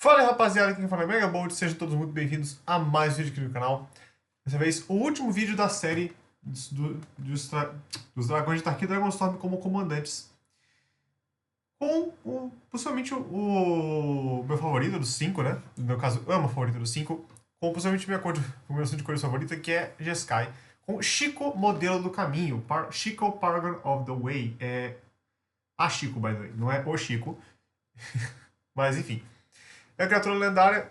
Fala aí, rapaziada, quem fala é Megabolt, sejam todos muito bem-vindos a mais um vídeo aqui no canal. Dessa vez, o último vídeo da série dos dragões de Tarkir Dragonstorm como comandantes. Com possivelmente o meu favorito dos 5, né? No meu caso, eu amo o favorito dos 5. Com possivelmente minha combinação de cores favorita, que é Jeskai. Com Chico, modelo do caminho. Chico, Paragon of the Way. É a Chico, by the way, não é o Chico. Mas enfim. É a criatura lendária,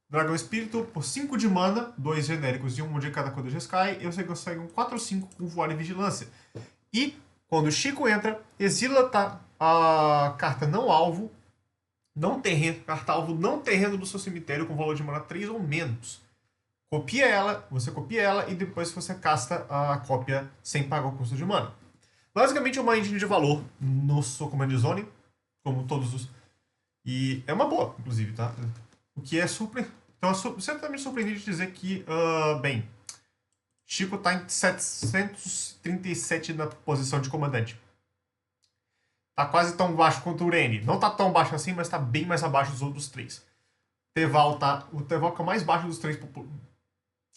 dragão espírito, por 5 de mana, 2 genéricos e 1 de cada cor do Jeskai, e você consegue um 4/5 com voar e vigilância. E, quando o Chico entra, exila a carta não alvo, não terreno, carta alvo não terreno do seu cemitério com valor de mana 3 ou menos. Você copia ela e depois você casta a cópia sem pagar o custo de mana. Basicamente, uma engine de valor no seu Command Zone, como todos os. E é uma boa, inclusive, tá? O que é super. Então, certamente surpreendente dizer que, bem, Chico tá em 737 na posição de comandante. Tá quase tão baixo quanto o Urene. Não tá tão baixo assim, mas tá bem mais abaixo dos outros três. O Teval que é o mais baixo dos três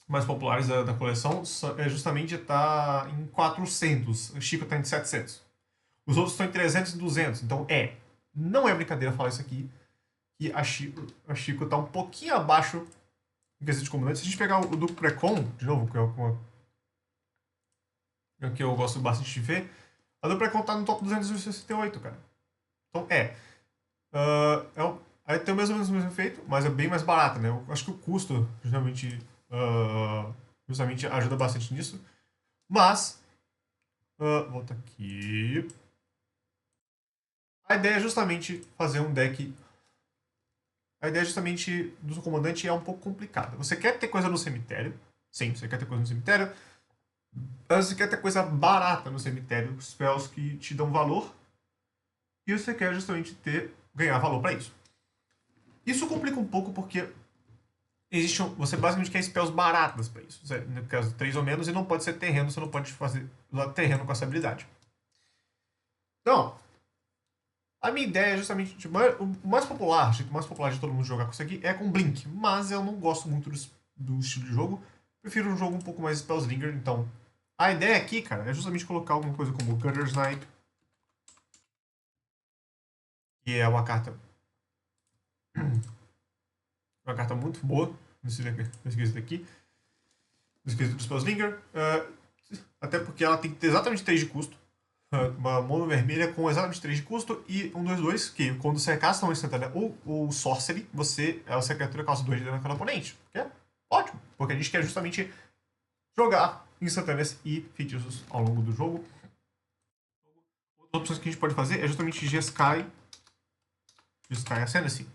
mais populares da coleção, é justamente tá em 400. O Chico tá em 700. Os outros estão em 300 e 200. Então, não é brincadeira falar isso aqui. E a Chico tá um pouquinho abaixo em questão de comandante. Se a gente pegar o do Precon, de novo, que é o que eu gosto bastante de ver, a do Precon tá no top 268, cara. Então, aí tem mais ou menos o mesmo efeito, mas é bem mais barata, né? Eu acho que o custo justamente ajuda bastante nisso. Mas, volta aqui. A ideia é justamente fazer um deck. A ideia justamente do seu comandante é um pouco complicada. Você quer ter coisa no cemitério. Sim, você quer ter coisa no cemitério. Mas você quer ter coisa barata no cemitério. Spells que te dão valor. E você quer justamente ganhar valor para isso. Isso complica um pouco porque você basicamente quer spells baratas para isso. No caso, 3 ou menos, e não pode ser terreno. Você não pode usar terreno com essa habilidade. Então, a minha ideia é justamente. Tipo, o mais popular, o jeito mais popular de todo mundo jogar com isso aqui é com Blink. Mas eu não gosto muito do estilo de jogo. Prefiro um jogo um pouco mais Spellslinger. Então, a ideia aqui, cara, é justamente colocar alguma coisa como Gutter Snipe. Que é uma carta. Uma carta muito boa nesse quesito aqui. Nesse quesito do Spellslinger. Até porque ela tem que ter exatamente 3 de custo. Uma mono vermelha com exatamente 3 de custo e um 2/2, que quando você casta uma instantânea ou Sorcery, essa criatura causa 2 de dano naquele oponente. Que é ótimo, porque a gente quer justamente jogar instantâneas e feitiços ao longo do jogo. Outras opções que a gente pode fazer é justamente Jeskai Ascendancy.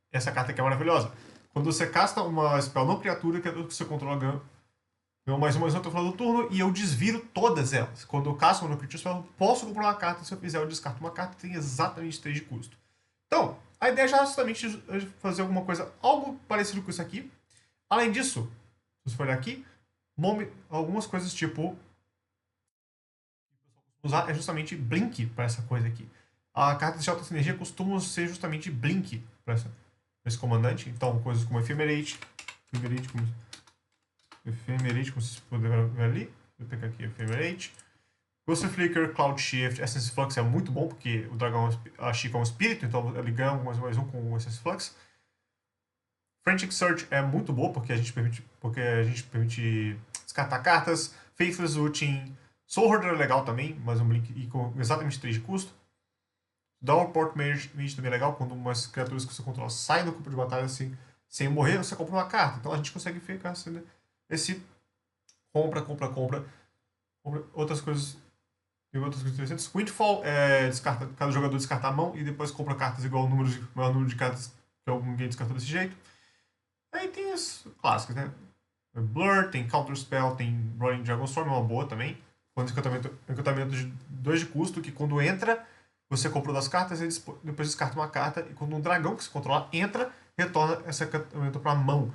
Essa carta aqui é maravilhosa. Quando você casta uma spell não criatura, que você controla ganha mais uma até o final do turno e eu desviro todas elas. Quando eu caço no Critical Spell, eu posso comprar uma carta. Se eu fizer, eu descarto uma carta que tem exatamente 3 de custo. Então, a ideia já é justamente fazer alguma coisa, algo parecido com isso aqui. Além disso, se você for olhar aqui, algumas coisas tipo. Usar é justamente Blink para essa coisa aqui. A carta de alta sinergia costuma ser justamente Blink para esse comandante. Então, coisas como Ephemerate, como vocês puderam ver ali. Vou pegar aqui Ephemerate. Ghost Flicker, Cloud Shift, Essence Flux é muito bom, porque o dragão, a Chica é um espírito, então ele ganha mais um com o Essence Flux. Frantic Search é muito bom, porque a gente permite descartar cartas. Faithless Routine. Soul Hoarder é legal também, mas um Blink e com exatamente 3 de custo. Downport Mage também é legal, quando umas criaturas que você controla saem do campo de batalha sem morrer, você compra uma carta. Então a gente consegue ficar esse compra. Outras coisas interessantes. Windfall cada jogador descarta a mão e depois compra cartas igual ao maior número de cartas que alguém descartou desse jeito. Aí tem as clássicas, né? Blur, tem Counter Spell, tem Rolling Dragonstorm, é uma boa também. Quando encantamento de 2 de custo, que quando entra, você comprou das cartas e depois descarta uma carta. E quando um dragão que você controla entra, retorna esse encantamento pra mão.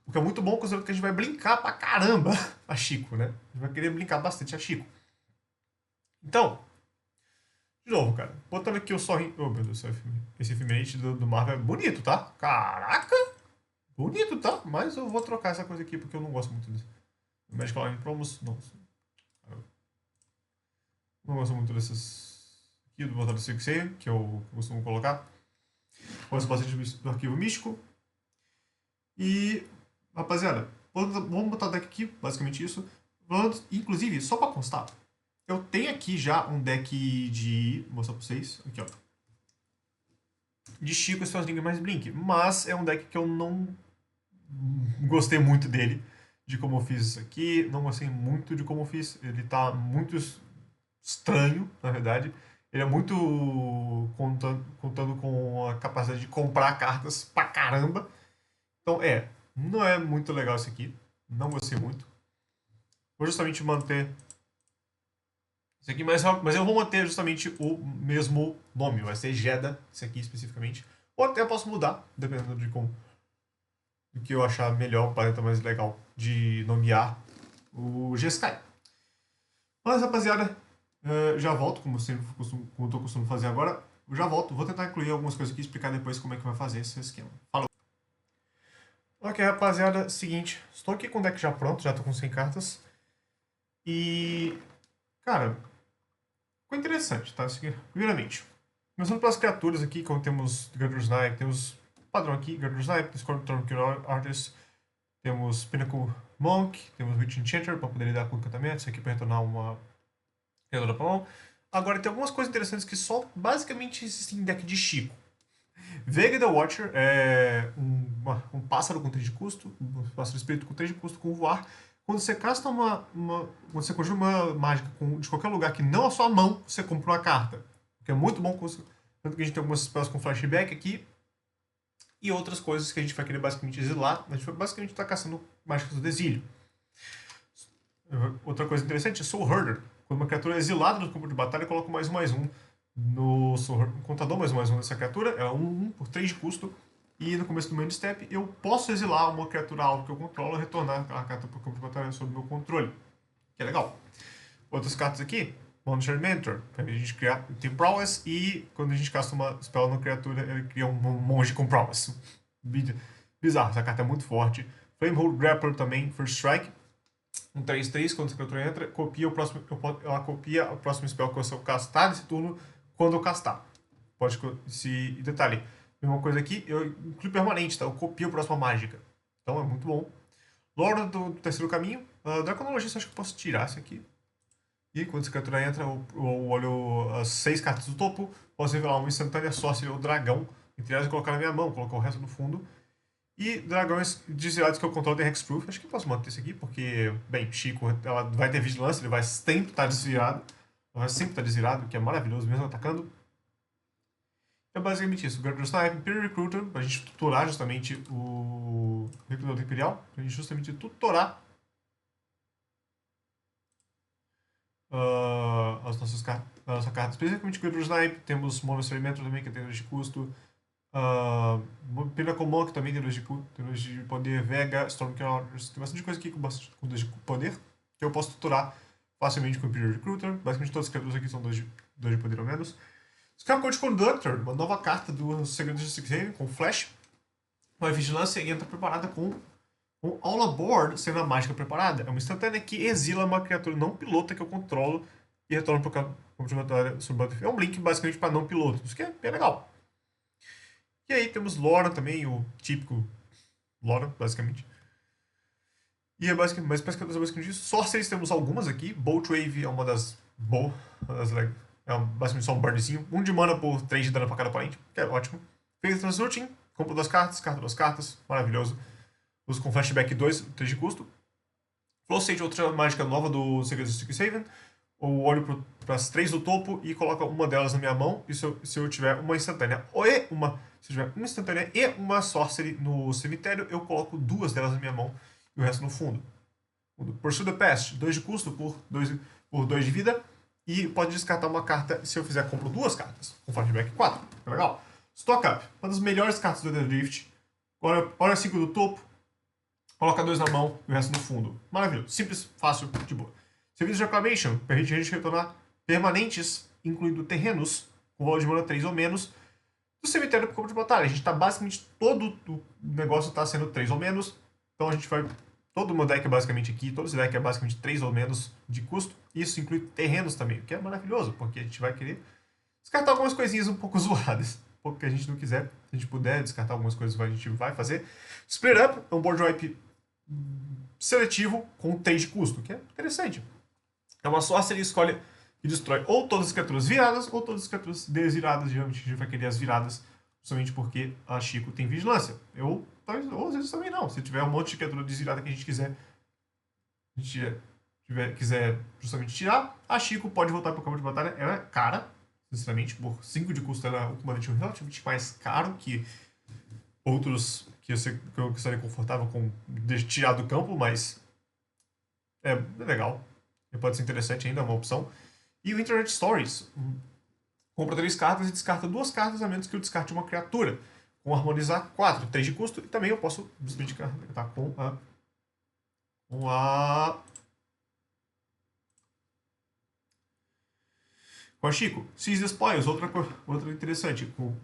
O que é muito bom, considerando que a gente vai brincar pra caramba a Chico, né? A gente vai querer brincar bastante a Chico. Então, De novo, cara. Botando aqui o sorriso. Oh, meu Deus, esse efemerate do Marvel é bonito, tá? Caraca! Bonito, tá? Mas eu vou trocar essa coisa aqui porque eu não gosto muito disso. Magical Line Promos. Não gosto muito desses. Aqui do botão do Sixei, que eu costumo colocar. Gosto bastante do arquivo místico. E, rapaziada, vamos botar o deck aqui, basicamente isso. Inclusive, só pra constar, eu tenho aqui já um deck de. Vou mostrar pra vocês. Aqui, ó. De Chico e suas linhas mais Blink. Mas é um deck que eu não gostei muito dele. De como eu fiz isso aqui. Não gostei muito de como eu fiz. Ele tá muito estranho, na verdade. Ele é muito contando com a capacidade de comprar cartas pra caramba. Então, não é muito legal isso aqui. Não gostei muito. Vou justamente manter isso aqui, mas eu vou manter justamente o mesmo nome. Vai ser Jeddah, esse aqui especificamente. Ou até posso mudar, dependendo do que eu achar melhor, paleta mais legal de nomear o G-Sky. Mas, rapaziada, já volto, como eu tô costumando fazer agora. Eu já volto, vou tentar incluir algumas coisas aqui e explicar depois como é que vai fazer esse esquema. Falou! Ok, rapaziada, seguinte, estou aqui com o deck já pronto, já tô com 100 cartas. E, cara, ficou interessante, tá? Primeiramente, começando pelas criaturas aqui, como temos Gardur Snipe, temos padrão aqui, Gardur Snipe, Storm Artist, temos Pinnacle Monk, temos Witch Enchanter para poder lidar com encantamentos, aqui para retornar uma criatura pra mão. Agora tem algumas coisas interessantes que só basicamente existem em deck de Chico. Vega the Watcher é um pássaro com 3 de custo, um pássaro espírito com 3 de custo com voar. Quando você casta quando você conjura uma mágica de qualquer lugar que não a sua mão, você compra uma carta. Que é muito bom, tanto que a gente tem algumas spells com flashback aqui. E outras coisas que a gente vai querer basicamente exilar. A gente vai basicamente estar caçando mágicas do exílio. Outra coisa interessante é Soul Herder. Quando uma criatura é exilada do campo de batalha, eu coloco mais um no contador, mais um nessa criatura. Ela é 1 por 3 de custo. E no começo do main step, eu posso exilar uma criatura alvo que eu controlo e retornar aquela carta para o campo de batalha sob meu controle. Que é legal. Outras cartas aqui, Monster Mentor, para a gente criar, tem Prowess, e quando a gente casta uma spell na criatura, ele cria um monge com Prowess. Bizarro, essa carta é muito forte. Flamehold Grappler também, First Strike. Um 3/3, quando essa criatura entra, ela copia o próximo spell que eu castar nesse turno quando eu castar. E detalhe, mesma coisa aqui, eu incluo permanente, tá? Eu copio a próxima mágica. Então é muito bom. Lorda do terceiro caminho. Draconologista, acho que eu posso tirar esse aqui. E quando essa criatura entra, eu olho as 6 cartas do topo, posso revelar uma instantânea sorcery ou dragão, entre elas, e colocar na minha mão, colocar o resto no fundo. E dragões desvirados que eu controlo tem Hexproof. Acho que posso manter isso aqui, porque, bem, Chico ela vai ter vigilância, ele vai sempre estar desvirado. Ele vai sempre estar desvirado, que é maravilhoso, mesmo atacando. É basicamente isso. Gardur Snipe, Imperial Recruiter, pra gente tutorar justamente o Recrutador Imperial. Pra gente justamente tutorar as nossas cartas. Especificamente o Gardur Snipe, temos Mono Elementor também, que tem 2 de custo. Pinnacle Monk também tem 2 de poder. Vega, Stormcast, tem bastante coisa aqui com 2 de poder, que eu posso tutorar facilmente com o Imperial Recruiter. Basicamente todas as criaturas aqui são 2 de poder ou menos. Scarcode Conductor, uma nova carta do Segredos de Strixhaven com Flash. Uma vigilância e entra preparada com All Aboard, sendo a mágica preparada. É uma instantânea que exila uma criatura não pilota que eu controlo e retorna para o campo de batalha sobre o battlefield. É um Blink basicamente para não piloto, isso que é bem legal. E aí temos Lora também, o típico Lora, basicamente. E é basicamente isso. Sorceries temos algumas aqui. Bolt Wave é uma das basicamente só um burnzinho. 1 de mana por 3 de dano para cada oponente, que é ótimo. Phase Transluting, compro 2 cartas, carta 2 cartas, maravilhoso. Uso com Flashback 2, 3 de custo. Flow Sage, outra mágica nova do Segredos de Strixhaven. Eu olho para as 3 do topo e coloco uma delas na minha mão. E se eu tiver uma instantânea se tiver uma instantânea e uma sorcery no cemitério, eu coloco 2 delas na minha mão e o resto no fundo. Pursue the Past, 2 de custo por 2 de vida. E pode descartar uma carta se eu compro 2 cartas. Com flashback 4. Legal. Stock Up, uma das melhores cartas do The Drift. Olha 5 do topo. Coloca 2 na mão e o resto no fundo. Maravilhoso. Simples, fácil, de boa. Serviço de Reclamation, permite a gente retornar permanentes incluindo terrenos com valor de mana 3 ou menos, do cemitério para o campo de batalha. A gente está basicamente, todo o negócio está sendo 3 ou menos, então a gente vai... Todo o meu deck é basicamente aqui, todo esse deck é basicamente 3 ou menos de custo. Isso inclui terrenos também, o que é maravilhoso, porque a gente vai querer descartar algumas coisinhas um pouco zoadas. Um pouco que a gente não quiser, se a gente puder descartar algumas coisas, a gente vai fazer. Split Up é um board wipe seletivo com 3 de custo, que é interessante. É uma sorcery escolhe que destrói ou todas as criaturas viradas ou todas as criaturas desviradas. Geralmente a gente vai querer as viradas, justamente porque a Chico tem vigilância. Ou às vezes também não. Se tiver um monte de criatura desvirada que a gente quiser, quiser justamente tirar, a Chico pode voltar para o campo de batalha. Ela é cara, sinceramente, por 5 de custo ela é um comandante relativamente mais caro que outros que eu estaria confortável com tirar do campo, mas é legal. Pode ser interessante ainda, é uma opção. E o Internet Stories. Compra 3 cartas e descarta 2 cartas, a menos que eu descarte uma criatura. Com Harmonizar 4, 3 de custo. E também eu posso simplesmente carregar com a. Com a Chico. Seize the Spoils, outra interessante. Com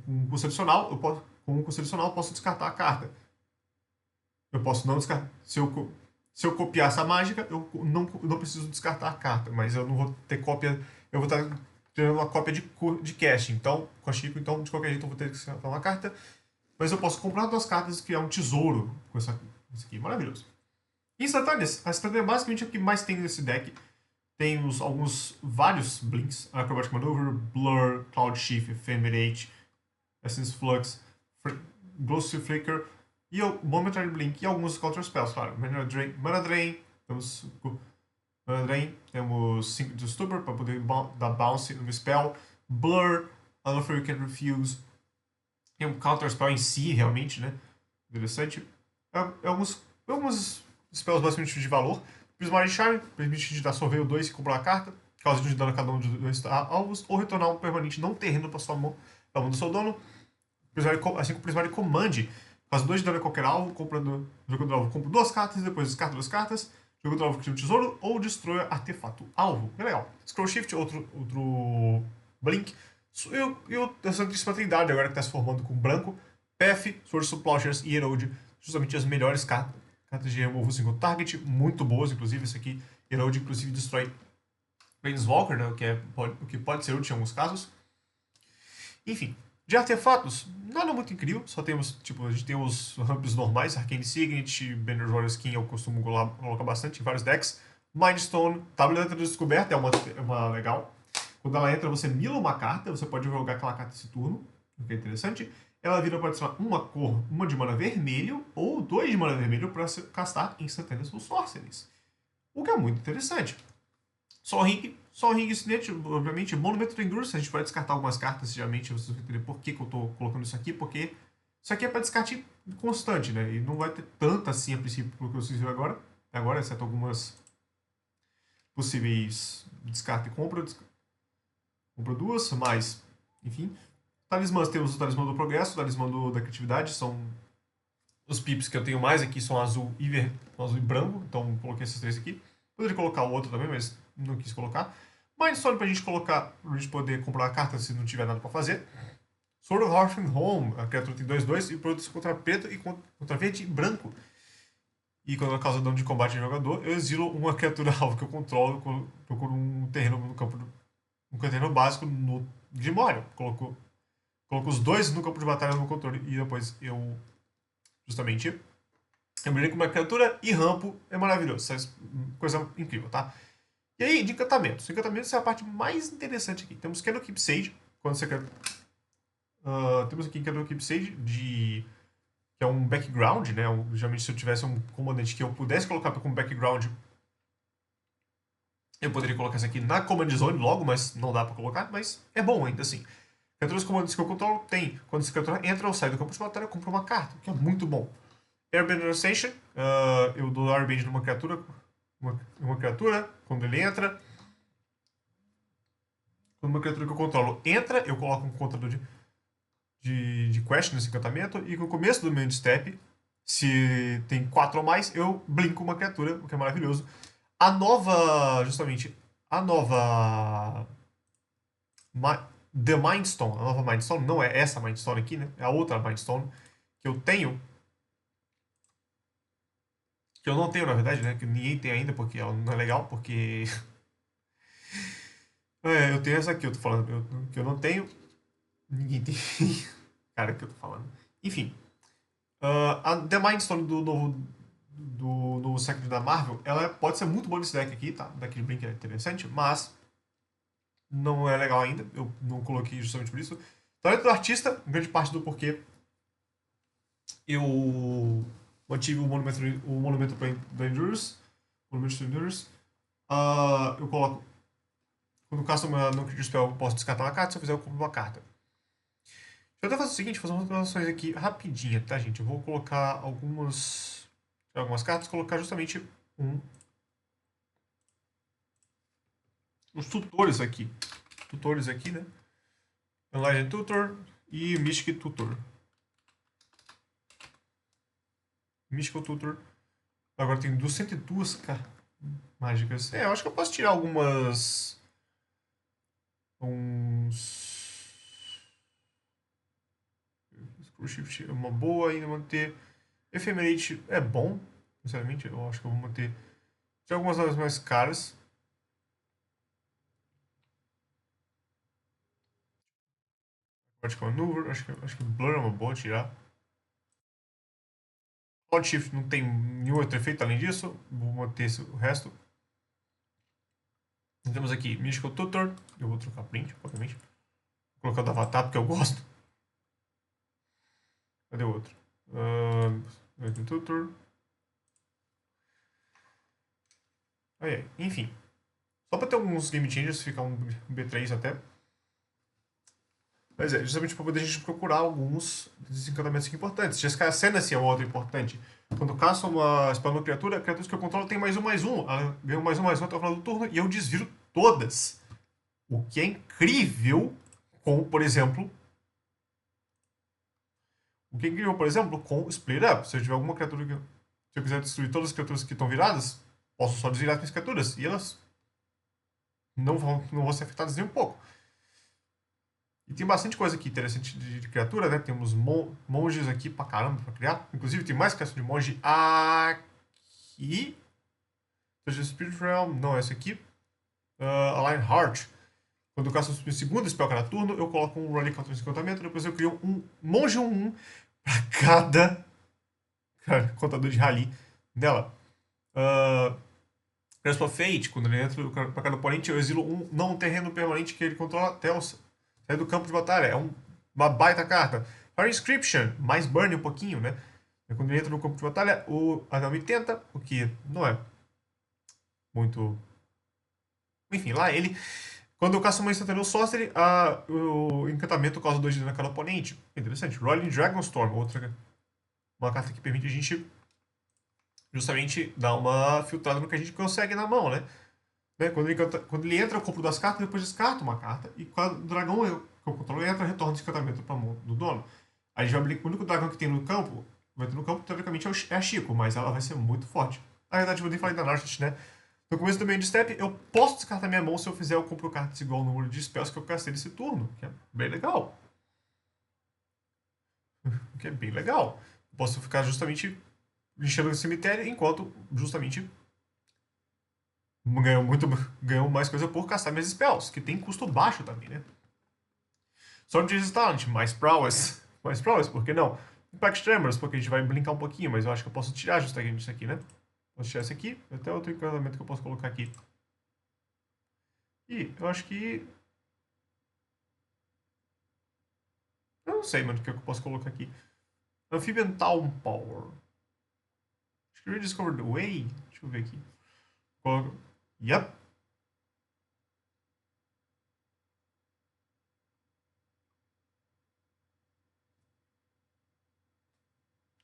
um custo adicional, com um custo adicional, eu posso descartar a carta. Eu posso não descartar. Se eu copiar essa mágica, eu não preciso descartar a carta, mas eu não vou ter cópia. Eu vou estar tendo uma cópia de cast. Então, com a Chico, então, de qualquer jeito, eu vou ter que descartar uma carta. Mas eu posso comprar 2 cartas e criar um tesouro com isso aqui. Maravilhoso. Instantâneas. A instantânea basicamente é o que mais tem nesse deck. Tem vários blinks. Acrobatic Maneuver, Blur, Cloud Shift, Ephemerate, Essence Flux, Glossy Flicker e o Momentary Blink e alguns Counter Spells, claro. Mana Drain, temos 5 de Stupor para poder dar bounce no spell. Blur, Unoffer You Can Refuse. Tem um Counter Spell em si, realmente, né? Interessante. Alguns spells basicamente de valor. Prismatic Charm, permite de dar sorveio 2 e comprar a carta, causa de dano a cada um de 2 alvos, ou retornar um permanente não terreno para sua mão, da mão do seu dono. Assim como o Prismatic Command, faz 2 de dano a qualquer alvo, jogando alvo, compra 2 cartas, depois descarta 2 cartas, jogando alvo, cria um tesouro, ou destrói artefato alvo. É legal. Scroll Shift, outro Blink. E essa Santíssima Trindade, agora que está se formando com branco, PF, Sword of Plowshares e Erode, justamente as melhores cartas de Remove Single Target, muito boas, inclusive. Esse aqui, Erode, inclusive, destrói Planeswalker, né, o que pode ser útil em alguns casos. Enfim, de artefatos, nada muito incrível, só temos, tipo, a gente tem os ramps normais, Arcane Signet, Banner Royal Skin, eu costumo colocar bastante em vários decks. Mindstone, Tableta de Descoberta é uma legal. Quando ela entra, você mila uma carta, você pode jogar aquela carta esse turno, o que é interessante. Ela vira para adicionar uma de mana vermelho ou 2 de mana vermelho para castar instantâneas ou sorceries. O que é muito interessante. Sol Ring Snitch, obviamente, Monumental Endurance, a gente pode descartar algumas cartas, geralmente você vai entender por que eu estou colocando isso aqui, porque isso aqui é para descarte constante, né? E não vai ter tanta assim a princípio, pelo que vocês viram agora, exceto algumas possíveis descarte e compra 2, mas, enfim. Talismãs, temos o Talismã do Progresso, o Talismã da Criatividade, são os pips que eu tenho mais aqui, são azul e branco, então coloquei esses 3 aqui. Poderia colocar o outro também, mas não quis colocar. Mas só pra gente colocar, pra gente poder comprar a carta se não tiver nada pra fazer. Sword of Orphan Home, a criatura tem 2/2 e produtos contra preto e contra verde e branco. E quando ela causa dano de combate em jogador, eu exilo uma criatura alvo que eu controlo, procuro um terreno no campo, um terreno básico no Grimório. Coloco os 2 no campo de batalha no controle e depois eu justamente eu brinco com uma criatura e rampo. É maravilhoso, isso é coisa incrível, tá? E aí, de encantamentos. Encantamentos é a parte mais interessante aqui. Temos Candlekeep Sage, quando você quer. Temos aqui Candlekeep Sage, que é um background, né? Geralmente, se eu tivesse um comandante que eu pudesse colocar como background, eu poderia colocar isso aqui na Command Zone logo, mas não dá pra colocar, mas é bom ainda assim. Criaturas comandantes que eu controlo tem. Quando essa criatura entra ou sai do campo de batalha, eu compro uma carta, que é muito bom. Airbender Ascension, eu dou Airbend numa criatura, uma criatura, quando ele entra. Quando uma criatura que eu controlo entra, eu coloco um contador de quest nesse encantamento, e no começo do meu step, se tem 4 ou mais, eu blinko uma criatura, o que é maravilhoso. A nova The Mind Stone, a nova Mind Stone, não é essa Mind Stone aqui, né? É a outra Mind Stone que eu tenho, que eu não tenho na verdade, né? Que ninguém tem ainda, porque ela não é legal, porque. Eu tenho essa aqui, eu tô falando, que eu não tenho, ninguém tem. Cara, que eu tô falando. Enfim, a The Mind Stone do Secret da Marvel, ela pode ser muito boa nesse deck aqui, tá? O deck de Blink é interessante, mas não é legal ainda. Eu não coloquei justamente por isso. Talento do artista, grande parte do porquê eu mantive o monumento do Endurance. Monumento do Endurance. Eu coloco. Quando caso uma não crítico spell, eu posso descartar uma carta. Se eu fizer, eu compro uma carta. Deixa eu até fazer o seguinte, fazer umas anotações aqui rapidinha, tá, gente? Eu vou colocar algumas cartas, colocar justamente um, os tutores aqui. Tutores aqui, né? Enlightened Tutor e Mystic Tutor. Mystical Tutor. Agora tem 202 mágicas. Eu acho que eu posso tirar algumas. Uns. Scroll Shift é uma boa ainda manter. Ephemerate é bom, sinceramente. Eu acho que eu vou manter. Tirar algumas das mais caras. Vertical Maneuver, acho que Blur é uma boa tirar. Cloud Shift não tem nenhum outro efeito além disso. Vou manter o resto. Temos aqui Mystical Tutor. Eu vou trocar print, obviamente. Vou colocar o do Avatar porque eu gosto. Cadê o outro? Tutor. Enfim. Só pra ter alguns game changers, ficar um B3 até. Mas justamente pra poder a gente procurar alguns desencantamentos aqui importantes. Jeskai Ascendancy é um outro importante. Quando caça uma spell no criatura, criaturas que eu controlo tem +1/+1. Ela ganha +1/+1 até o final do turno e eu desviro todas. O que é incrível com, por exemplo. O que é incrível, por exemplo, com Split Up. Se eu tiver alguma criatura que. Se eu quiser destruir todas as criaturas que estão viradas, posso só desvirar as minhas criaturas. E elas não vão ser afetadas nem um pouco. E tem bastante coisa aqui interessante de criatura, né? Temos monges aqui pra caramba pra criar. Inclusive tem mais criação de monge aqui. Seja Spirit Realm, não, essa aqui. Align Heart. Quando eu caço o segundo spell cada turno, eu coloco um Rolling Counter de encantamento. Depois eu crio um monge 1/1 pra cada contador de rally dela. Grasp of Fate, quando ele entra pra cada oponente, eu exilo um não terreno permanente que ele controla até sair do campo de batalha. É uma baita carta. Fire Inscription, mais burn um pouquinho, né? Quando ele entra no campo de batalha, o anão me tenta, o que não é muito. Enfim, lá ele. Quando eu caço uma instantânea Sorcery, o encantamento causa 2 de dano a cada oponente. Interessante. Rolling Dragonstorm, outra. Uma carta que permite a gente justamente dar uma filtrada no que a gente consegue na mão, né? Quando ele entra, eu compro 2 cartas, depois descarto uma carta. E quando o dragão que eu controlo entra, retorno esse encantamento para mão do dono. Aí a gente vai abrir o único dragão que tem no campo, vai ter no campo, teoricamente, é a Chico, mas ela vai ser muito forte. Na verdade, eu nem falei da Narset, né? No começo do meio de step, eu posso descartar minha mão se eu fizer, eu compro cartas igual ao número de spells que eu castei nesse turno, que é bem legal. Que é bem legal. Posso ficar justamente enchendo o cemitério enquanto justamente ganham mais coisa por castar minhas spells, que tem custo baixo também, né? Storm Chaser Talent, mais prowess. Mais prowess, por que não? Impact Tremors, porque a gente vai brincar um pouquinho, mas eu acho que eu posso tirar justamente isso aqui, né? Posso tirar esse aqui, até outro encantamento que eu posso colocar aqui. E eu acho que. Eu não sei, mano, o que eu posso colocar aqui. Amphibian Town Power. Acho que Rediscover the Way. Deixa eu ver aqui. Coloca. Yep.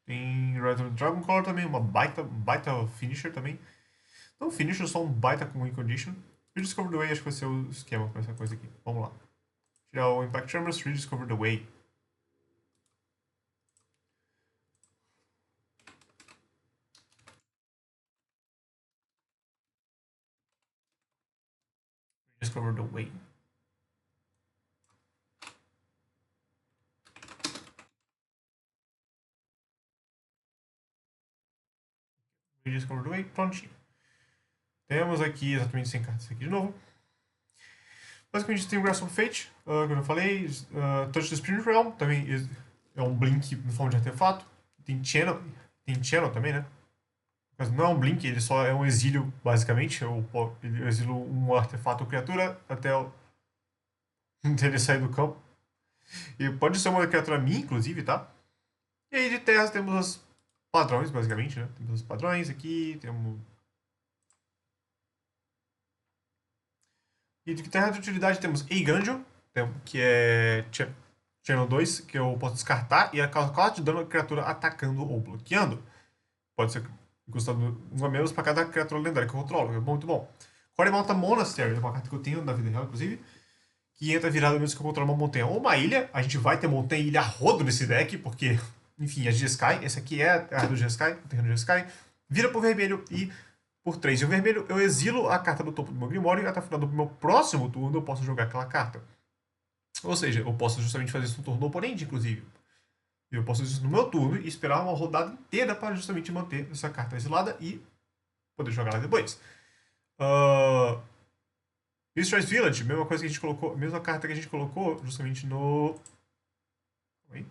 Tem Red Dragon Color também, uma baita finisher também. Não, finisher só um baita com win condition. Rediscover the Way acho que vai ser o esquema com essa coisa aqui. Vamos lá. Tirar o Impact Tremors, Rediscover the Way. Rediscover the Way. Discover Way, prontinho. Temos aqui exatamente 100 cartas aqui de novo. Basicamente tem o Grasp of Fate, como eu falei, Touch the Spirit Realm, também é um Blink em forma de artefato. Tem Channel também, né? Mas não é um Blink, ele só é um exílio, basicamente. Ele exila um artefato ou criatura até ele sair do campo. E pode ser uma criatura minha, inclusive, tá? E aí de terras temos os padrões, basicamente, né? Temos os padrões aqui, temos... E de terra de utilidade temos Eiganjo, que é Channel 2, que eu posso descartar e causa 4 de dano a criatura atacando ou bloqueando. Pode ser custando 1 a menos para cada criatura lendária que eu controlo. É muito bom. Core Mountain Monastery é uma carta que eu tenho na vida real, inclusive. Que entra virada mesmo que eu controlo uma montanha ou uma ilha. A gente vai ter montanha e ilha a rodo nesse deck, porque, enfim, a Jeskai. Esse aqui é a do Jeskai, o terreno do Jeskai. Vira pro vermelho e por 3 e o vermelho eu exilo a carta do topo do meu Grimório e até o final do meu próximo turno eu posso jogar aquela carta. Ou seja, eu posso justamente fazer isso no turno do oponente, inclusive. Eu posso fazer isso no meu turno e esperar uma rodada inteira para justamente manter essa carta exilada e poder jogar ela depois. Destroy's Village, mesma coisa que a gente colocou, mesma carta que a gente colocou justamente no... Oi?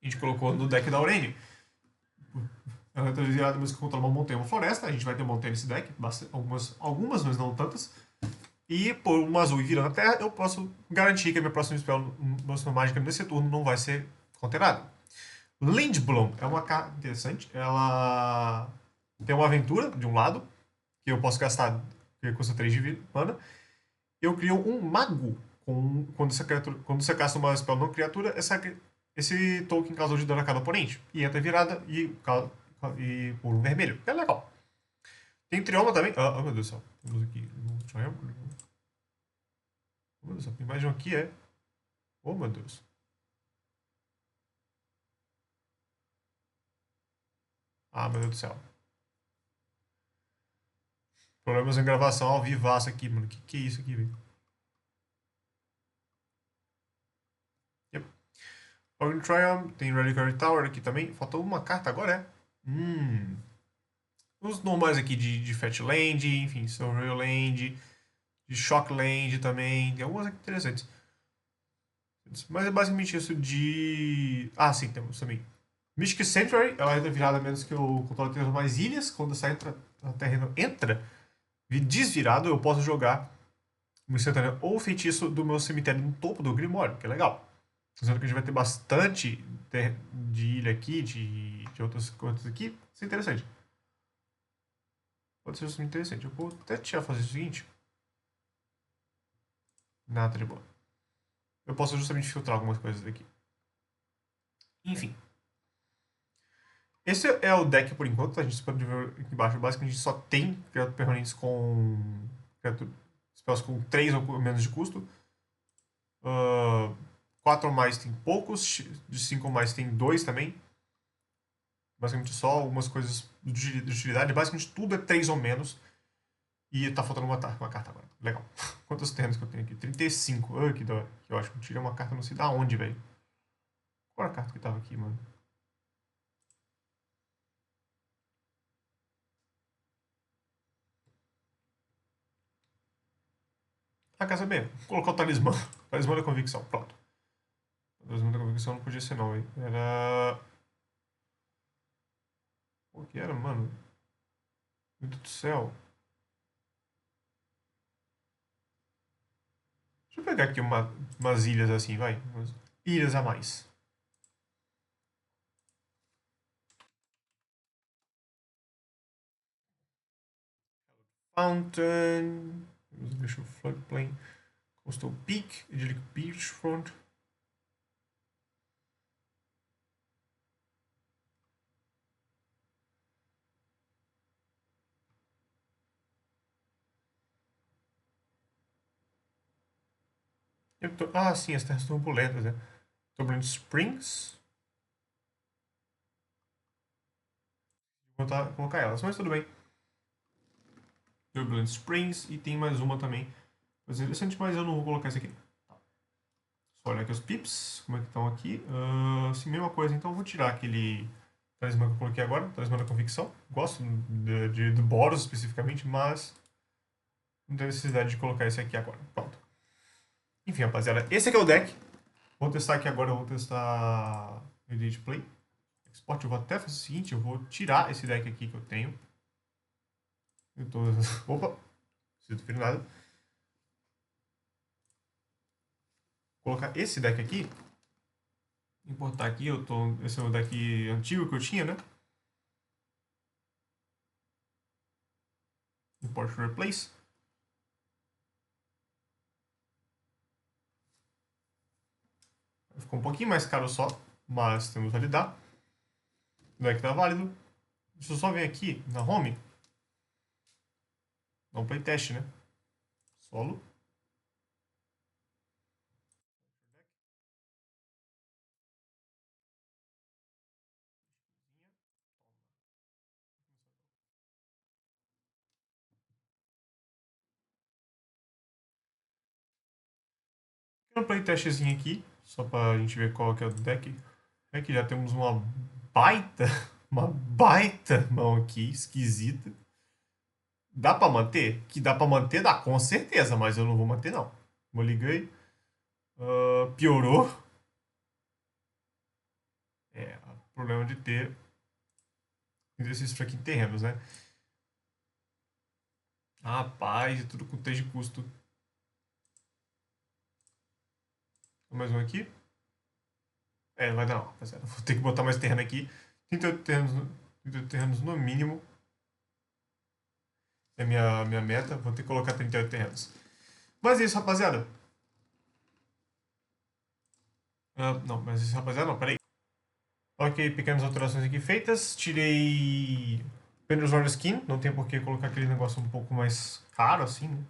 A gente colocou no deck da Aurene. Ela está virada mesmo que controla uma montanha e uma floresta. A gente vai ter montanha nesse deck, algumas, mas não tantas. E por uma azul e virando a terra, eu posso garantir que a minha próxima spell, próxima mágica nesse turno não vai ser counterada. Lindblom é uma carta interessante. Ela tem uma aventura de um lado, que eu posso gastar, que custa 3 de mana. Eu crio um mago. Quando você casta uma spell não criatura, esse token causou de dano a cada oponente. E entra virada e por um vermelho. Que é legal. Tem Trioma também. Ah, meu Deus do céu. Temos aqui. Oh, meu Deus do céu. Tem mais de um aqui, é. Oh, meu Deus. Ah, meu Deus do céu. Problemas em gravação ao vivaço aqui, mano. Que é isso aqui, velho? Yep. Organ Triumph, tem Reliquary Tower aqui também. Faltou uma carta agora, é? Os normais aqui de Fat Land, enfim, Surreal Land, de Shock Land também. Tem algumas aqui interessantes. Mas é basicamente isso de... Ah, sim, temos também. Mystic Sanctuary, ela entra virada menos que eu controlo ter mais ilhas. Quando essa a terreno entra desvirado, eu posso jogar uma instantânea ou feitiço do meu cemitério no topo do Grimório, que é legal. Pensando que a gente vai ter bastante de ilha aqui, de outras coisas aqui. Isso é interessante. Pode ser muito interessante. Eu vou até fazer o seguinte. Nada de boa. Eu posso justamente filtrar algumas coisas aqui. Enfim. Esse é o deck por enquanto. A gente pode ver aqui embaixo. Basicamente, a gente só tem criaturas permanentes com spells com 3 ou menos de custo. 4 ou mais tem poucos. De 5 ou mais tem 2 também. Basicamente só algumas coisas de utilidade. Basicamente tudo é 3 ou menos. E tá faltando uma carta agora. Legal. Quantos terrenos que eu tenho aqui? 35. Que da hora. Eu acho que eu tirei uma carta não sei da onde, velho. Qual era a carta que tava aqui, mano? Ah, quer saber? Vou colocar o talismã. Talismã da convicção. Pronto. O talismã da convicção não podia ser não, velho. Era... O que era, mano? Meu Deus do céu. Deixa eu pegar aqui umas ilhas assim, vai. Umas ilhas a mais. Fountain. Deixa o Floodplain. Coastal Peak. Idyllic Beachfront. Ah, sim, as terras turbulentas, né? Turbulent Springs. Vou colocar elas, mas tudo bem. Turbulent Springs. E tem mais uma também. Mas é interessante, mas eu não vou colocar essa aqui. Olha aqui os pips, como é que estão aqui. Sim, mesma coisa, então eu vou tirar aquele talismã que eu coloquei agora, talismã da convicção. Gosto do Boros especificamente, mas não tem necessidade de colocar esse aqui agora. Pronto. Enfim, rapaziada, esse aqui é o deck. Vou testar aqui agora, eu vou testar o Edit Play. Export, eu vou até fazer o seguinte, eu vou tirar esse deck aqui que eu tenho. Eu tô... Opa! Não preciso ter nada. Vou colocar esse deck aqui. Importar aqui, esse é o deck antigo que eu tinha, né? Import Replace. Ficou um pouquinho mais caro só, mas temos que validar. O deck tá válido. Deixa eu só vir aqui na home. Dar um playtest, né? Solo. Um playtestzinho aqui, só pra gente ver qual que é o deck. É que já temos baita, uma baita mão aqui, esquisita. Dá pra manter? Que dá pra manter, dá, com certeza, mas eu não vou manter, não. Vou liguei. Piorou. É, problema de ter exercício aqui em terrenos, né? Rapaz, tudo com T de custo. Mais um aqui. Não vai dar não, rapaziada. Vou ter que botar mais terreno aqui. 38 terrenos, 38 terrenos no mínimo. É minha meta. Vou ter que colocar 38 terrenos. Mas é isso, rapaziada. Não, mas isso, rapaziada, não, peraí. Ok, pequenas alterações aqui feitas. Tirei Pender's Lord Skin. Não tem por que colocar aquele negócio um pouco mais caro assim, né?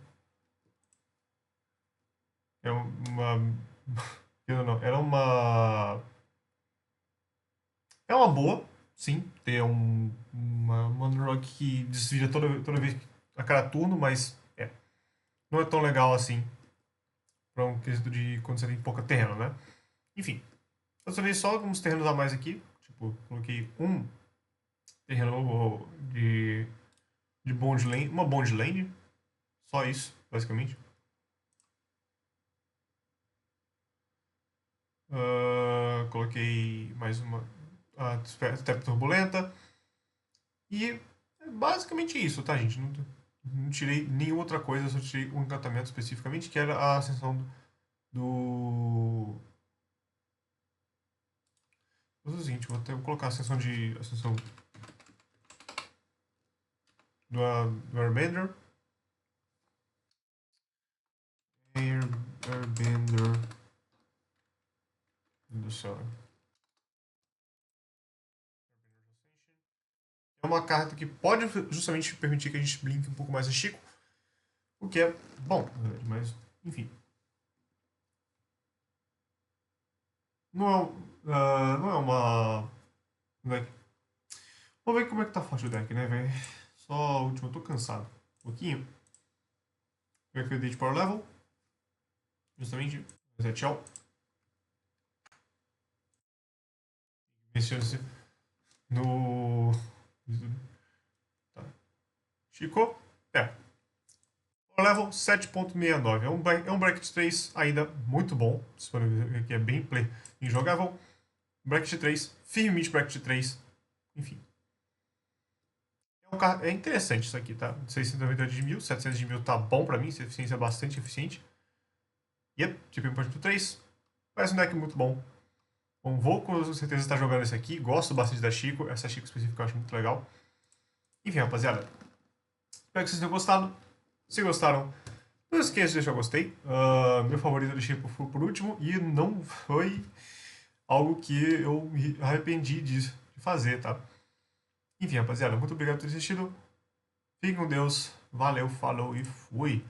É uma... Não, era uma... É uma boa, sim, ter uma Monologue que desvira toda vez a cada turno, mas não é tão legal assim para um quesito de quando você tem pouca terreno, né? Enfim, eu só só alguns terrenos a mais aqui. Tipo, coloquei um terreno de Bond Land, uma Bond Land, só isso, basicamente. Coloquei mais uma Step Turbulenta. E é basicamente isso, tá, gente? Não tirei nenhuma outra coisa, só tirei um encantamento especificamente, que era a ascensão do. Vou fazer o seguinte, vou colocar a ascensão do Airbender. Airbender do céu. É uma carta que pode justamente permitir que a gente blinke um pouco mais a Chico, o que é bom, na verdade, mas enfim. Não é, não é uma. Vamos ver como é que tá forte o deck, né, velho? Só o último, eu tô cansado. Um pouquinho. Ver aqui o Date Power Level. Justamente. Reset all. Menciona-se no. Tá. Chico. Power Level 7.69. É um bracket 3 ainda muito bom. Vocês podem ver que é bem play, bem jogável. Bracket 3, firmemente bracket 3. Enfim. É interessante isso aqui, tá? 698 de 1000, 700 de 1000 tá bom pra mim, essa eficiência é bastante eficiente. Yep, tipo Import 3. Parece um deck muito bom. Bom, vou com certeza estar jogando esse aqui. Gosto bastante da Chico. Essa Chico específica eu acho muito legal. Enfim, rapaziada. Espero que vocês tenham gostado. Se gostaram, não esqueça de deixar o gostei. Meu favorito da Chico foi por último e não foi algo que eu me arrependi de fazer, tá? Enfim, rapaziada, muito obrigado por ter assistido. Fiquem com Deus. Valeu, falou e fui.